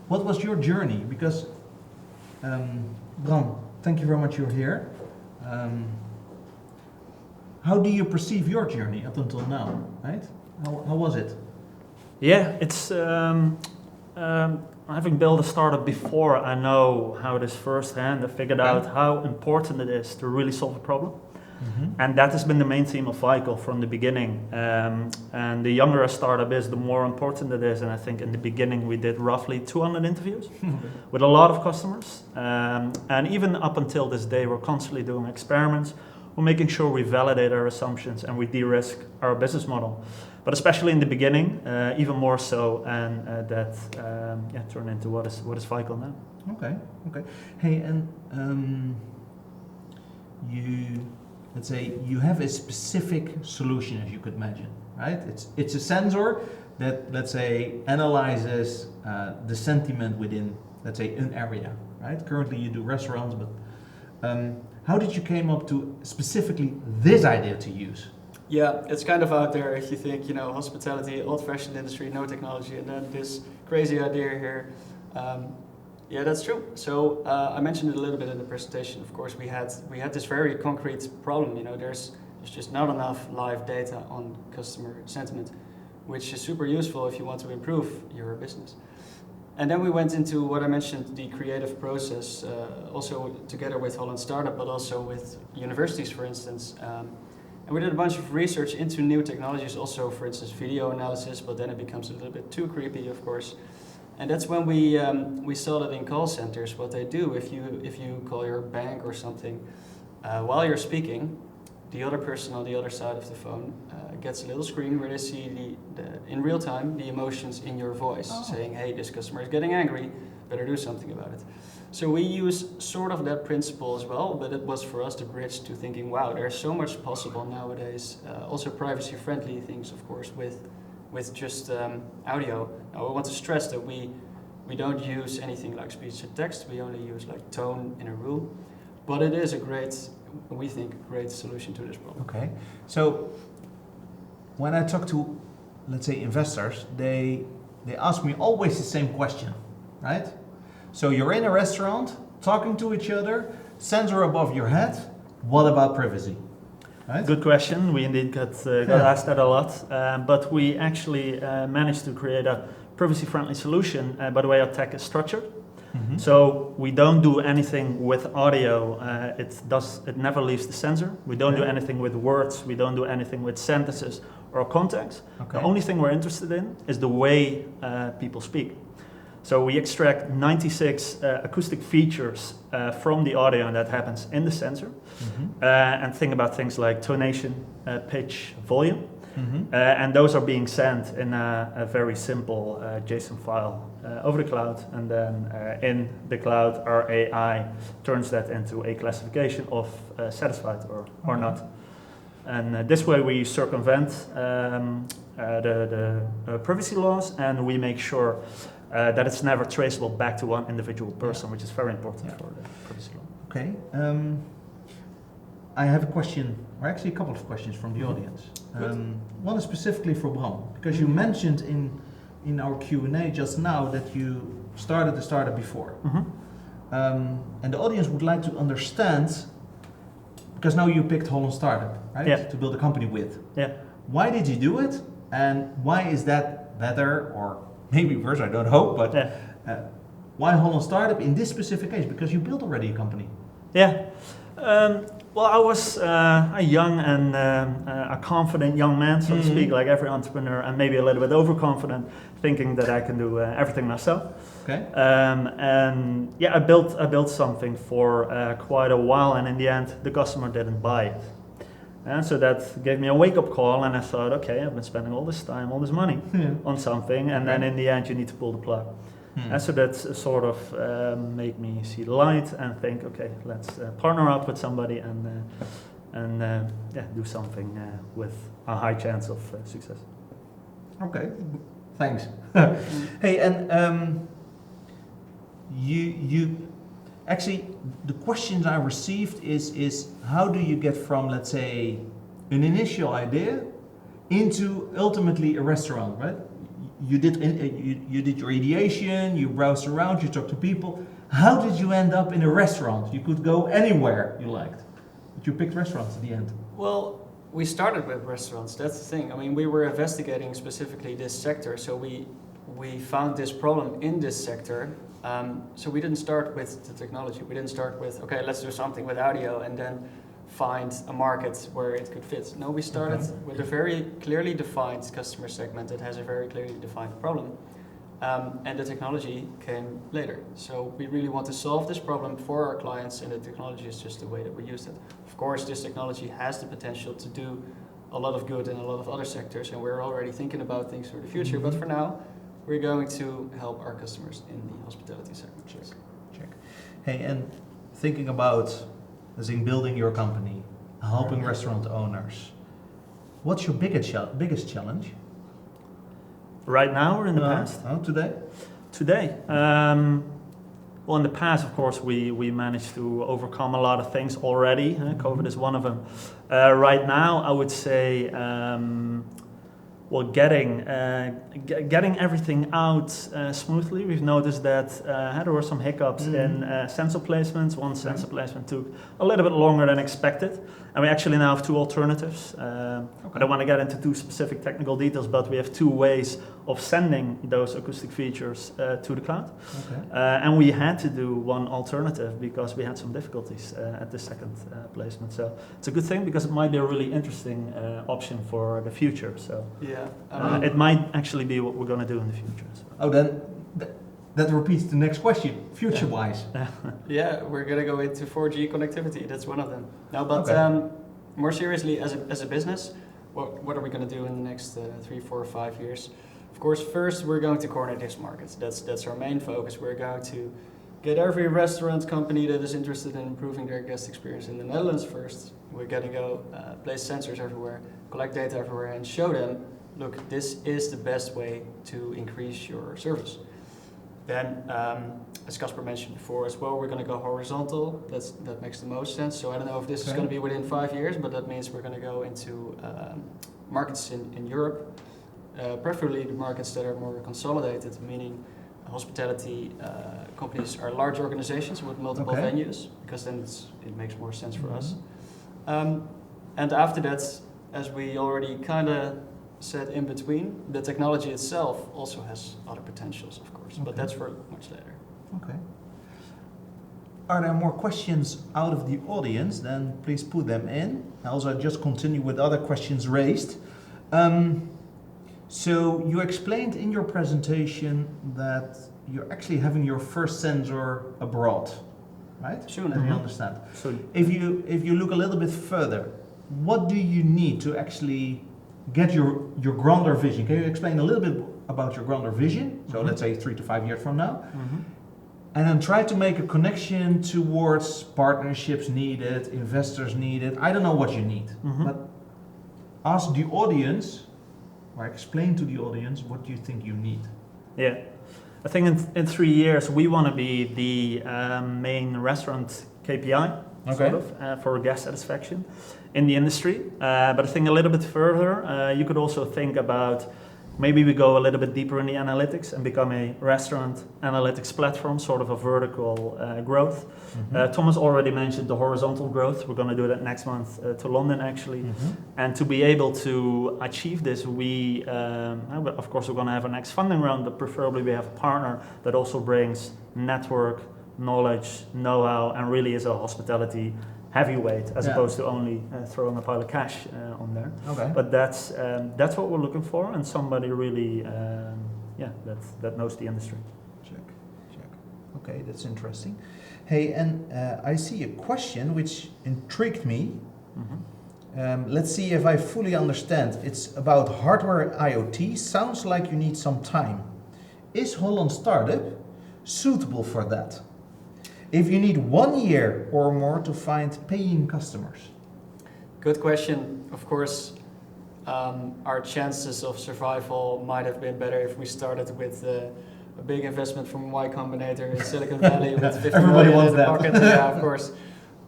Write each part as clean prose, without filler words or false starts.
what was your journey? Because Bram, thank you very much you're here. How do you perceive your journey up until now, right? How was it? Yeah, it's having built a startup before, I know how it is firsthand. I figured out how important it is to really solve a problem. Mm-hmm. And that has been the main theme of Viqal from the beginning. And the younger a startup is, the more important it is. And I think in the beginning we did roughly 200 interviews with a lot of customers. And even up until this day, we're constantly doing experiments. We're making sure we validate our assumptions and we de-risk our business model. But especially in the beginning, even more so, and that turned into what is Viqal now. Okay. Hey, and let's say you have a specific solution, as you could imagine, right? It's a sensor that, let's say, analyzes the sentiment within, let's say, an area, right? Currently you do restaurants, but how did you came up to specifically this idea to use? Yeah, it's kind of out there if you think, hospitality, old-fashioned industry, no technology, and then this crazy idea here. Yeah, that's true. So I mentioned it a little bit in the presentation. Of course, we had this very concrete problem. There's just not enough live data on customer sentiment, which is super useful if you want to improve your business. And then we went into what I mentioned, the creative process, also together with Holland Startup, but also with universities, for instance. And we did a bunch of research into new technologies, also, for instance, video analysis, but then it becomes a little bit too creepy, of course. And that's when we saw that in call centers, what they do, if you call your bank or something, while you're speaking, the other person on the other side of the phone gets a little screen where they see in real time the emotions in your voice, saying, hey, this customer is getting angry, better do something about it. So we use sort of that principle as well, but it was for us the bridge to thinking, wow, there's so much possible nowadays. Also privacy-friendly things, of course, with just audio. Now I want to stress that we don't use anything like speech to text. We only use like tone in a room, but it is we think, a great solution to this problem. Okay, so when I talk to, let's say, investors, they ask me always the same question, right? So you're in a restaurant, talking to each other, sensor above your head, what about privacy? Right? Good question. We indeed got asked that a lot, but we actually managed to create a privacy-friendly solution. By the way, our tech is structured, so we don't do anything with audio. It never leaves the sensor. We don't do anything with words. We don't do anything with sentences or context. Okay. The only thing we're interested in is the way people speak. So we extract 96 acoustic features from the audio, and that happens in the sensor. And think about things like tonation, pitch, volume. And those are being sent in a very simple JSON file over the cloud. And then in the cloud, our AI turns that into a classification of satisfied or not. And this way we circumvent the privacy laws, and we make sure that it's never traceable back to one individual person, which is very important for the privacy law. Okay. I have a question, or actually a couple of questions from the audience. One is specifically for Bram, because you mentioned in our Q&A just now that you started the startup before. And the audience would like to understand, because now you picked Holland Startup, right? Yeah. To build a company with. Yeah. Why did you do it? And why is that better, or maybe worse, I don't hope, but why Holland Startup in this specific case? Because you built already a company. Yeah. Well, I was a young and a confident young man, so to speak, like every entrepreneur, and maybe a little bit overconfident, thinking that I can do everything myself. Okay. And yeah, I built something for quite a while, and in the end, the customer didn't buy it. And so that gave me a wake-up call, and I thought, okay, I've been spending all this time, all this money on something, and then in the end, you need to pull the plug. And so that sort of made me see the light and think, okay, let's partner up with somebody and do something with a high chance of success. Okay, thanks. Hey, and you actually, the questions I received is how do you get from, let's say, an initial idea into ultimately a restaurant, right? you did your ideation, you browsed around, you talked to people. How did you end up in a restaurant? You could go anywhere you liked, but you picked restaurants at the end. Well, we started with restaurants. That's the thing. I mean, we were investigating specifically this sector, so we found this problem in this sector. So we didn't start with the technology. We didn't start with, okay, let's do something with audio and then find a market where it could fit. No, we started with a very clearly defined customer segment that has a very clearly defined problem. And the technology came later. So we really want to solve this problem for our clients, and the technology is just the way that we use it. Of course, this technology has the potential to do a lot of good in a lot of other sectors, and we're already thinking about things for the future. But for now, we're going to help our customers in the hospitality segment. Check. Hey, and thinking about, as in building your company, helping restaurant owners, what's your biggest challenge? Right now or in the past? Today? Today. Well, in the past, of course, we managed to overcome a lot of things already. COVID is one of them. Right now, I would say, well, getting everything out smoothly. We've noticed that there were some hiccups in sensor placements. One sensor placement took a little bit longer than expected. And we actually now have two alternatives. I don't want to get into too specific technical details, but we have two ways of sending those acoustic features to the cloud. And we had to do one alternative because we had some difficulties at the second placement. So it's a good thing because it might be a really interesting option for the future. So it might actually be what we're going to do in the future. So. Oh, then that repeats the next question, future-wise. Yeah, we're going to go into 4G connectivity. That's one of them. No, but more seriously, as a business, what are we going to do in the next 3, 4, 5 years? Of course, first we're going to corner this market. That's our main focus. We're going to get every restaurant company that is interested in improving their guest experience in the Netherlands first. We're going to go place sensors everywhere, collect data everywhere, and show them, look, this is the best way to increase your service. Then, as Casper mentioned before as well, we're going to go horizontal. That makes the most sense. So I don't know if this is going to be within 5 years, but that means we're going to go into markets in Europe, preferably the markets that are more consolidated, meaning hospitality companies are large organizations with multiple venues, because then it makes more sense for us. And after that, as we already kind of said in between, the technology itself also has other potentials, of course, but that's for much later. Okay. Are there more questions out of the audience? Then please put them in. Also, just continue with other questions raised. So you explained in your presentation that you're actually having your first sensor abroad, right? Soon. Let me understand. So If you look a little bit further, what do you need to actually get your grander vision? Can you explain a little bit about your grander vision? So let's say 3 to 5 years from now. And then try to make a connection towards partnerships needed, investors needed. I don't know what you need, but ask the audience, or explain to the audience what you think you need. Yeah, I think in 3 years we want to be the main restaurant KPI sort of for guest satisfaction in the industry. But I think a little bit further, you could also think about maybe we go a little bit deeper in the analytics and become a restaurant analytics platform, sort of a vertical growth. Thomas already mentioned the horizontal growth. We're going to do that next month to London, actually. And to be able to achieve this, we, of course, we're going to have a next funding round, but preferably we have a partner that also brings network, knowledge, know-how, and really is a hospitality heavyweight as opposed to only throwing a pile of cash on there. But that's what we're looking for, and somebody really, that knows the industry. Check. Okay, that's interesting. Hey, and I see a question which intrigued me. Let's see if I fully understand. It's about hardware IoT. Sounds like you need some time. Is Holland Startup suitable for that? If you need 1 year or more to find paying customers? Good question. Of course, our chances of survival might have been better if we started with a big investment from Y Combinator in Silicon Valley with 50 million in the pocket. Yeah, of course.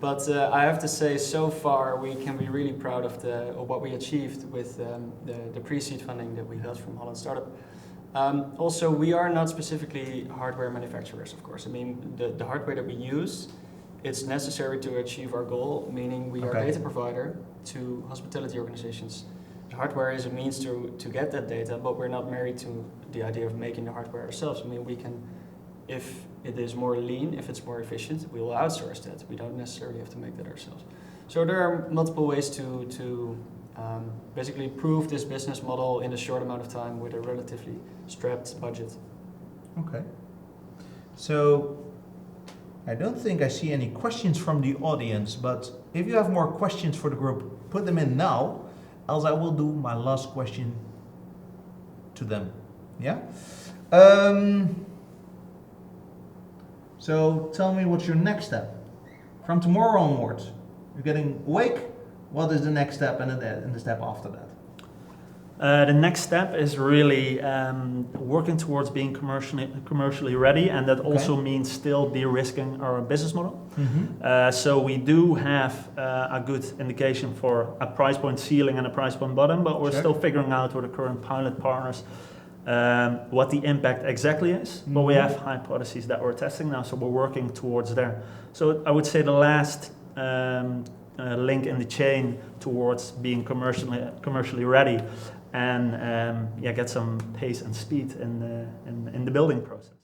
But I have to say, so far we can be really proud of what we achieved with the pre-seed funding that we got from Holland Startup. Also, we are not specifically hardware manufacturers, of course. I mean, the hardware that we use, it's necessary to achieve our goal, meaning we are a data provider to hospitality organizations. The hardware is a means to get that data, but we're not married to the idea of making the hardware ourselves. I mean, we can, if it is more lean, if it's more efficient, we will outsource that. We don't necessarily have to make that ourselves. So there are multiple ways to basically prove this business model in a short amount of time with a relatively strapped budget. Okay. So I don't think I see any questions from the audience, but if you have more questions for the group, put them in now, else I will do my last question to them. Yeah? So tell me, what's your next step? From tomorrow onwards, you're getting awake, what is the next step and the step after that? The next step is really working towards being commercially ready, and that also means still de-risking our business model. So we do have a good indication for a price point ceiling and a price point bottom, but we're still figuring out with the current pilot partners what the impact exactly is. But we have hypotheses that we're testing now, so we're working towards there. So I would say the last link in the chain towards being commercially ready and get some pace and speed in the building process.